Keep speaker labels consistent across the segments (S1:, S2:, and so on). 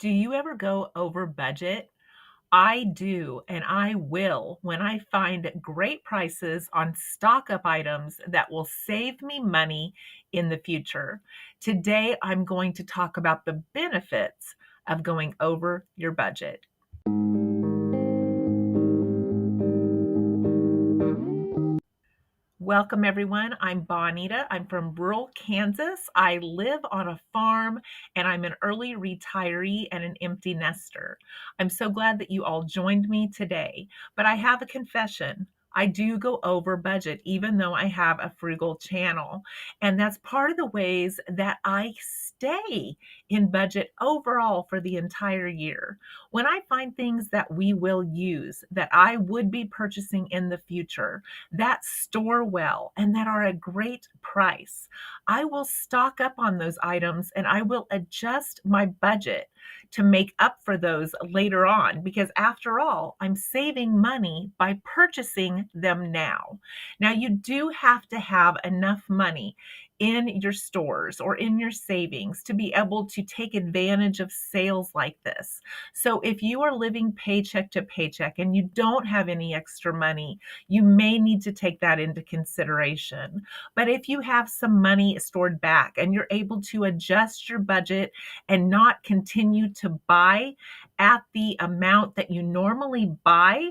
S1: Do you ever go over budget? I do, and I will when I find great prices on stock up items that will save me money in the future. Today, I'm going to talk about the benefits of going over your budget. Welcome, everyone. I'm Bonita. I'm from rural Kansas. I live on a farm and I'm an early retiree and an empty nester. I'm so glad that you all joined me today, but I have a confession. I do go over budget, even though I have a frugal channel. And that's part of the ways that I stay in budget overall for the entire year. When I find things that we will use, that I would be purchasing in the future, that store well and that are a great price, I will stock up on those items and I will adjust my budget to make up for those later on because after all, I'm saving money by purchasing them now. Now, you do have to have enough money in your stores or in your savings to be able to take advantage of sales like this. So if you are living paycheck to paycheck and you don't have any extra money, you may need to take that into consideration. But if you have some money stored back and you're able to adjust your budget and not continue to buy at the amount that you normally buy,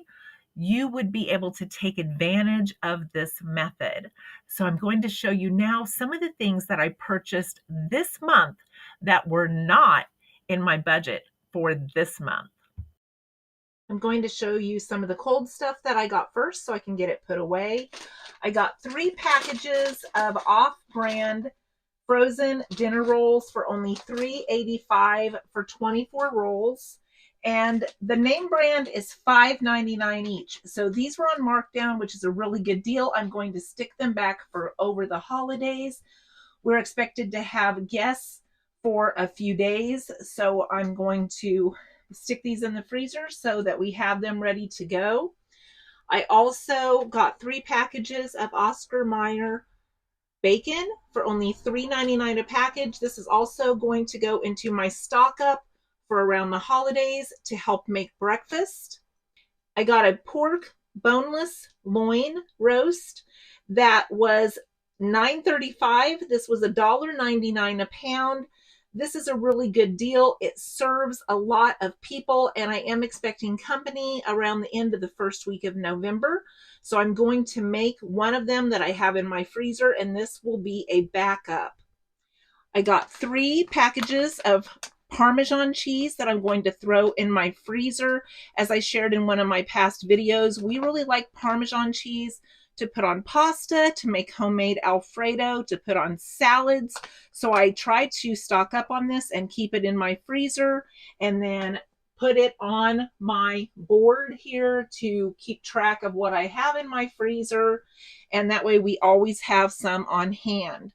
S1: you would be able to take advantage of this method. So I'm going to show you now some of the things that I purchased this month that were not in my budget for this month. I'm going to show you some of the cold stuff that I got first so I can get it put away. I got 3 packages of off-brand frozen dinner rolls for only $3.85 for 24 rolls. And the name brand is $5.99 each. So these were on markdown, which is a really good deal. I'm going to stick them back for over the holidays. We're expected to have guests for a few days. So I'm going to stick these in the freezer so that we have them ready to go. I also got 3 packages of Oscar Mayer bacon for only $3.99 a package. This is also going to go into my stock up for around the holidays to help make breakfast. I got a pork boneless loin roast that was $9.35. This was $1.99 a pound. This is a really good deal. It serves a lot of people, and I am expecting company around the end of the first week of November. So I'm going to make one of them that I have in my freezer, and this will be a backup. I got 3 packages of Parmesan cheese that I'm going to throw in my freezer. As I shared in one of my past videos, we really like Parmesan cheese to put on pasta, to make homemade Alfredo, to put on salads. So I try to stock up on this and keep it in my freezer and then put it on my board here to keep track of what I have in my freezer. And that way we always have some on hand.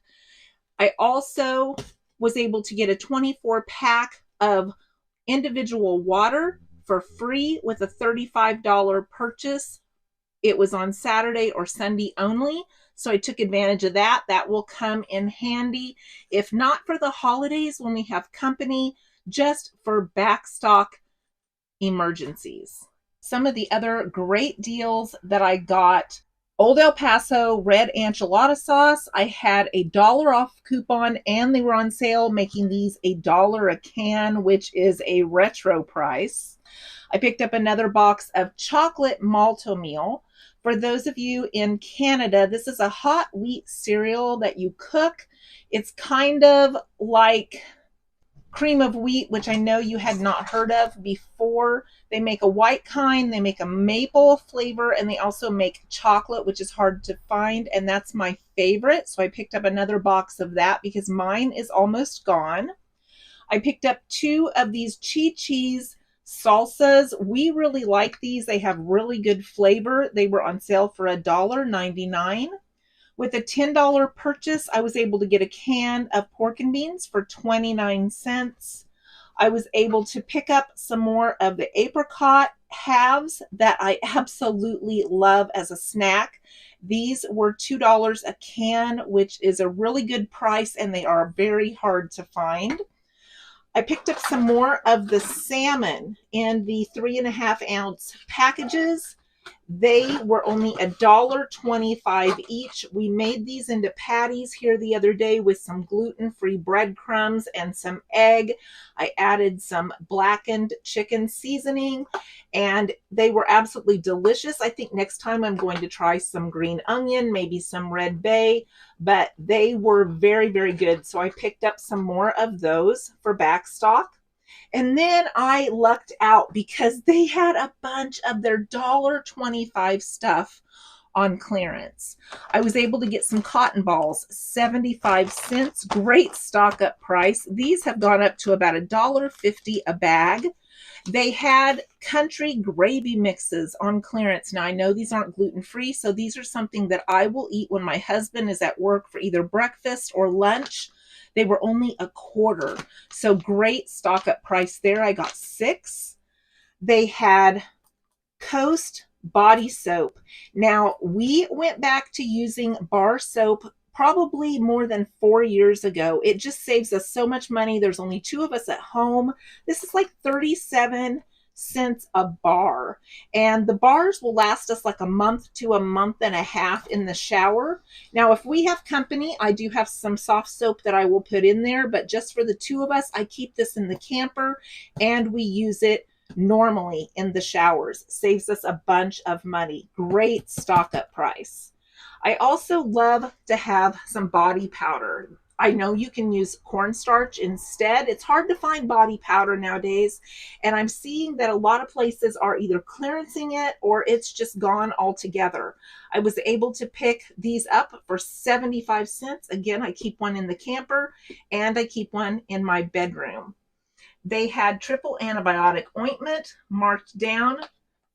S1: I also was able to get a 24 pack of individual water for free with a $35 purchase. It was on Saturday or Sunday only, so I took advantage of that. That will come in handy, if not for the holidays when we have company, just for backstock emergencies. Some of the other great deals that I got: Old El Paso red enchilada sauce. I had a $1 off coupon and they were on sale, making these $1 a can, which is a retro price. I picked up another box of chocolate malto meal. For those of you in Canada, this is a hot wheat cereal that you cook. It's kind of like cream of wheat, which I know you had not heard of before. They make a white kind, they make a maple flavor, and they also make chocolate, which is hard to find, and that's my favorite. So I picked up another box of that because mine is almost gone. I picked up 2 of these cheese salsas. We really like these. They have really good flavor. They were on sale for $1.99. With a $10 purchase, I was able to get a can of pork and beans for 29 cents. I was able to pick up some more of the apricot halves that I absolutely love as a snack. These were $2 a can, which is a really good price, and they are very hard to find. I picked up some more of the salmon in the 3.5 ounce packages. They were only $1.25 each. We made these into patties here the other day with some gluten-free breadcrumbs and some egg. I added some blackened chicken seasoning, and they were absolutely delicious. I think next time I'm going to try some green onion, maybe some red bay, but they were very, very good. So I picked up some more of those for backstock. And then I lucked out because they had a bunch of their $1.25 stuff on clearance. I was able to get some cotton balls, 75 cents, great stock up price. These have gone up to about $1.50 a bag. They had country gravy mixes on clearance. Now, I know these aren't gluten-free, so these are something that I will eat when my husband is at work for either breakfast or lunch. They were only a quarter. So great stock up price there. I got 6. They had Coast body soap. Now, we went back to using bar soap probably more than 4 years ago. It just saves us so much money. There's only 2 of us at home. This is like 37 cents a bar. And the bars will last us like a month to a month and a half in the shower. Now, if we have company, I do have some soft soap that I will put in there, but just for the 2 of us, I keep this in the camper and we use it normally in the showers. Saves us a bunch of money. Great stock up price. I also love to have some body powder. I know you can use cornstarch instead. It's hard to find body powder nowadays, and I'm seeing that a lot of places are either clearancing it or it's just gone altogether. I was able to pick these up for 75 cents. Again, I keep one in the camper and I keep one in my bedroom. They had triple antibiotic ointment marked down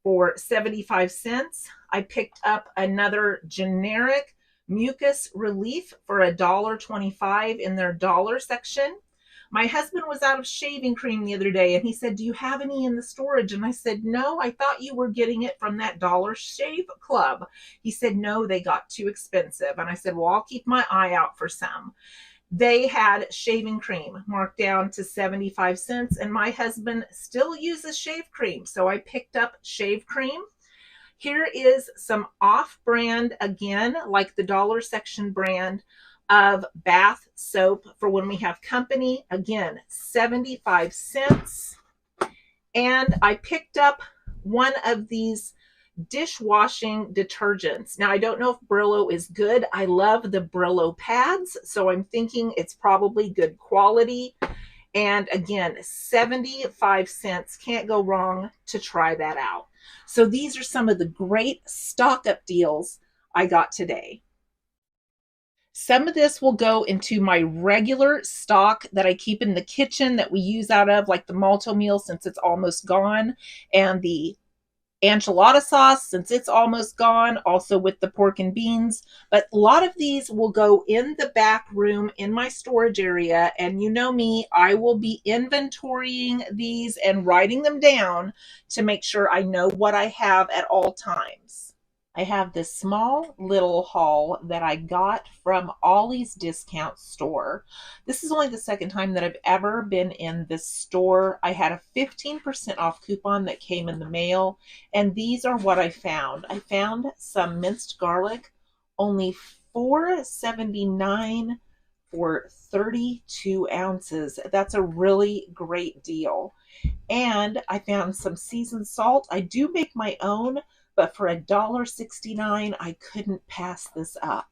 S1: for 75 cents. I picked up another generic mucus relief for $1.25 in their dollar section. My husband was out of shaving cream the other day and he said, "Do you have any in the storage?" And I said, "No, I thought you were getting it from that Dollar Shave Club." He said, "No, they got too expensive." And I said, "Well, I'll keep my eye out for some." They had shaving cream marked down to 75 cents, and my husband still uses shave cream, so I picked up shave cream. Here is some off-brand, again, like the dollar section brand of bath soap for when we have company. Again, 75 cents. And I picked up one of these dishwashing detergents. Now, I don't know if Brillo is good. I love the Brillo pads, so I'm thinking it's probably good quality. And again, 75 cents. Can't go wrong to try that out. So these are some of the great stock up deals I got today. Some of this will go into my regular stock that I keep in the kitchen that we use out of, like the malto meal since it's almost gone, and the enchilada sauce since it's almost gone, also with the pork and beans. But a lot of these will go in the back room in my storage area. And you know me, I will be inventorying these and writing them down to make sure I know what I have at all times. I have this small little haul that I got from Ollie's Discount Store. This is only the second time that I've ever been in this store. I had a 15% off coupon that came in the mail, and these are what I found. I found some minced garlic, only $4.79 for 32 ounces. That's a really great deal. And I found some seasoned salt. I do make my own, but for $1.69, I couldn't pass this up.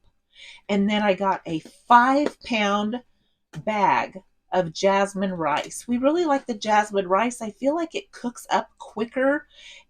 S1: And then I got a 5-pound bag of jasmine rice. We really like the jasmine rice. I feel like it cooks up quicker,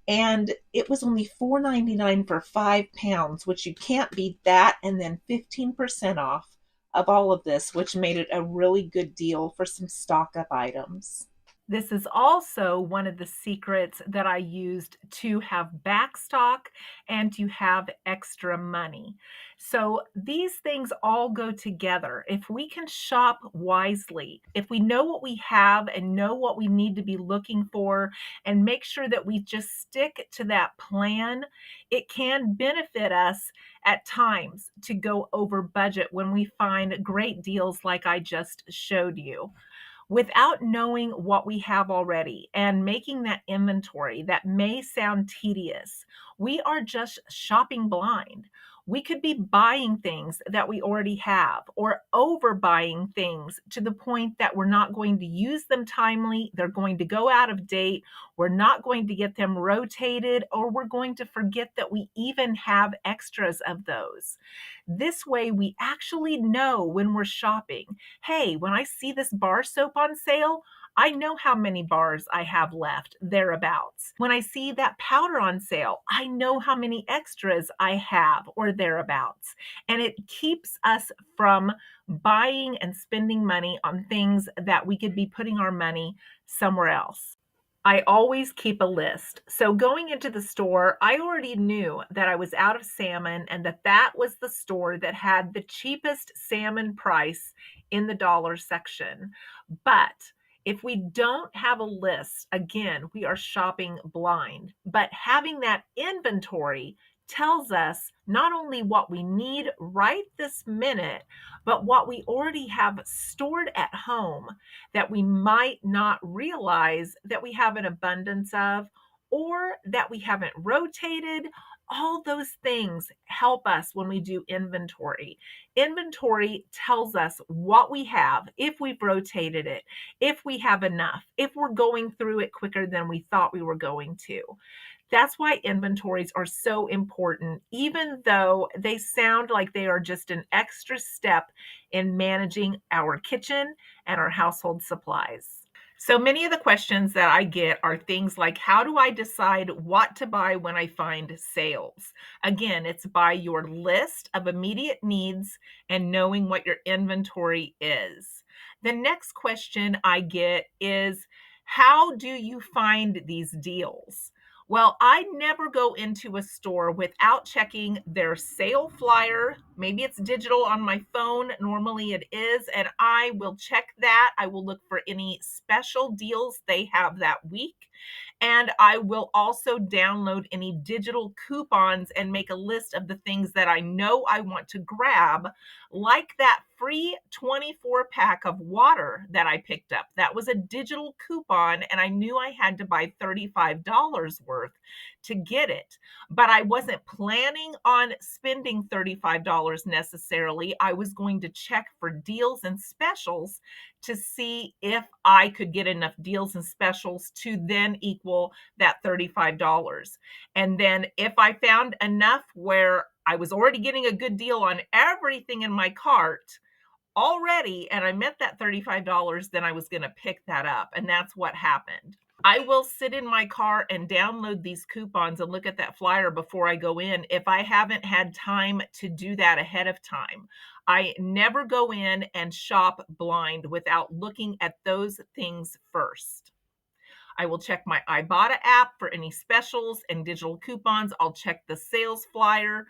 S1: and it was only $4.99 for 5 pounds, which you can't beat that. And then 15% off of all of this, which made it a really good deal for some stock up items. This is also one of the secrets that I used to have backstock and to have extra money. So these things all go together. If we can shop wisely, if we know what we have and know what we need to be looking for and make sure that we just stick to that plan, it can benefit us at times to go over budget when we find great deals like I just showed you. without knowing what we have already and making that inventory that may sound tedious. We are just shopping blind. We could be buying things that we already have or overbuying things to the point that we're not going to use them timely. They're going to go out of date. We're not going to get them rotated, or we're going to forget that we even have extras of those. This way, we actually know when we're shopping, hey, when I see this bar soap on sale, I know how many bars I have left, thereabouts. When I see that powder on sale, I know how many extras I have, or thereabouts. And it keeps us from buying and spending money on things that we could be putting our money somewhere else. I always keep a list. So going into the store, I already knew that I was out of salmon and that was the store that had the cheapest salmon price in the dollar section. But if we don't have a list, again, we are shopping blind. But having that inventory tells us not only what we need right this minute, but what we already have stored at home that we might not realize that we have an abundance of, or that we haven't rotated. All those things help us when we do inventory. Inventory tells us what we have, if we've rotated it, if we have enough, if we're going through it quicker than we thought we were going to. That's why inventories are so important, even though they sound like they are just an extra step in managing our kitchen and our household supplies. So many of the questions that I get are things like, how do I decide what to buy when I find sales? Again, it's by your list of immediate needs and knowing what your inventory is. The next question I get is, how do you find these deals? Well, I never go into a store without checking their sale flyer. Maybe it's digital on my phone. Normally it is. And I will check that. I will look for any special deals they have that week. And I will also download any digital coupons and make a list of the things that I know I want to grab, like that free 24-pack of water that I picked up. That was a digital coupon, and I knew I had to buy $35 worth to get it. But I wasn't planning on spending $35 necessarily. I was going to check for deals and specials to see if I could get enough deals and specials to then equal that $35. And then if I found enough where I was already getting a good deal on everything in my cart already, and I met that $35, then I was going to pick that up. And that's what happened. I will sit in my car and download these coupons and look at that flyer before I go in if I haven't had time to do that ahead of time. I never go in and shop blind without looking at those things first. I will check my Ibotta app for any specials and digital coupons. I'll check the sales flyer,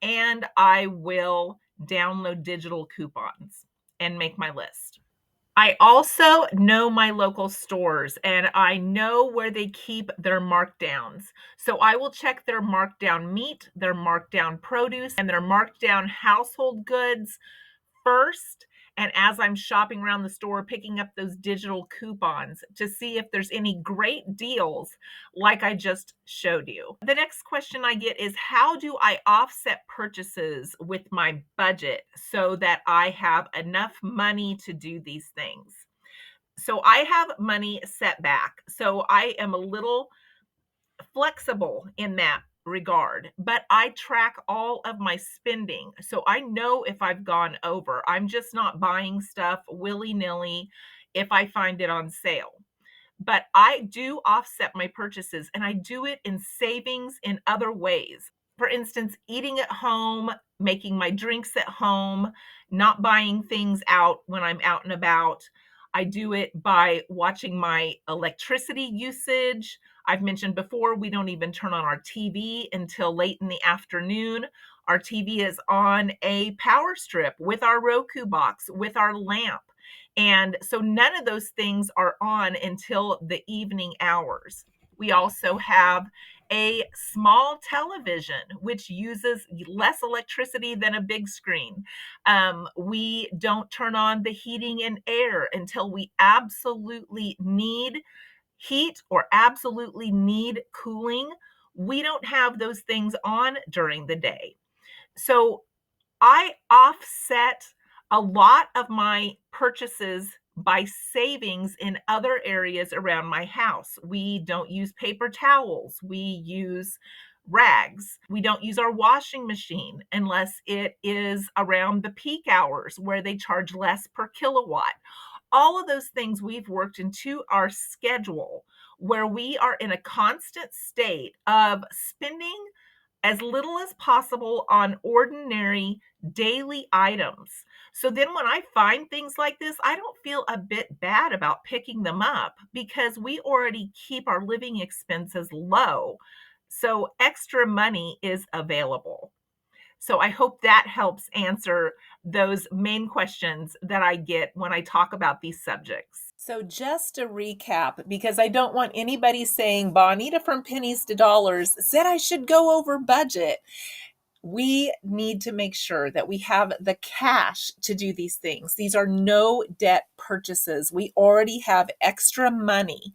S1: and I will download digital coupons and make my list. I also know my local stores and I know where they keep their markdowns. So I will check their markdown meat, their markdown produce, and their markdown household goods first. And as I'm shopping around the store, picking up those digital coupons to see if there's any great deals like I just showed you. The next question I get is, how do I offset purchases with my budget so that I have enough money to do these things? So I have money set back. So I am a little flexible in that regard, but I track all of my spending. So I know if I've gone over. I'm just not buying stuff willy-nilly if I find it on sale. But I do offset my purchases, and I do it in savings in other ways. For instance, eating at home, making my drinks at home, not buying things out when I'm out and about. I do it by watching my electricity usage. I've mentioned before, we don't even turn on our TV until late in the afternoon. Our TV is on a power strip with our Roku box, with our lamp. And so none of those things are on until the evening hours. We also have a small television, which uses less electricity than a big screen. We don't turn on the heating and air until we absolutely need heat or absolutely need cooling. We don't have those things on during the day. So I offset a lot of my purchases by savings in other areas around my house. We don't use paper towels. We use rags. We don't use our washing machine unless it is around the peak hours where they charge less per kilowatt. All of those things we've worked into our schedule where we are in a constant state of spending as little as possible on ordinary daily items. So then when I find things like this, I don't feel a bit bad about picking them up because we already keep our living expenses low. So extra money is available. So I hope that helps answer those main questions that I get when I talk about these subjects. So just to recap, because I don't want anybody saying Bonita from Pennies to Dollars said I should go over budget. We need to make sure that we have the cash to do these things. These are no debt purchases. We already have extra money,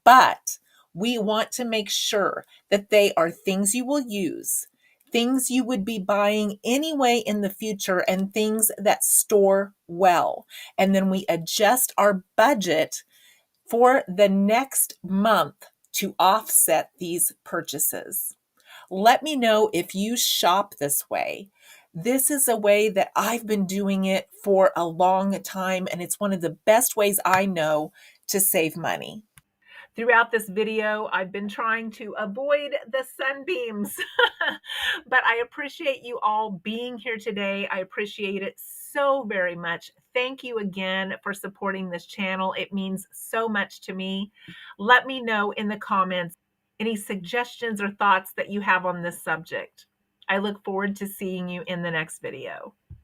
S1: but we want to make sure that they are things you will use, things you would be buying anyway in the future, and things that store well. And then we adjust our budget for the next month to offset these purchases. Let me know if you shop this way. This is a way that I've been doing it for a long time, and it's one of the best ways I know to save money. Throughout this video, I've been trying to avoid the sunbeams, but I appreciate you all being here today. I appreciate it so very much. Thank you again for supporting this channel. It means so much to me. Let me know in the comments any suggestions or thoughts that you have on this subject. I look forward to seeing you in the next video.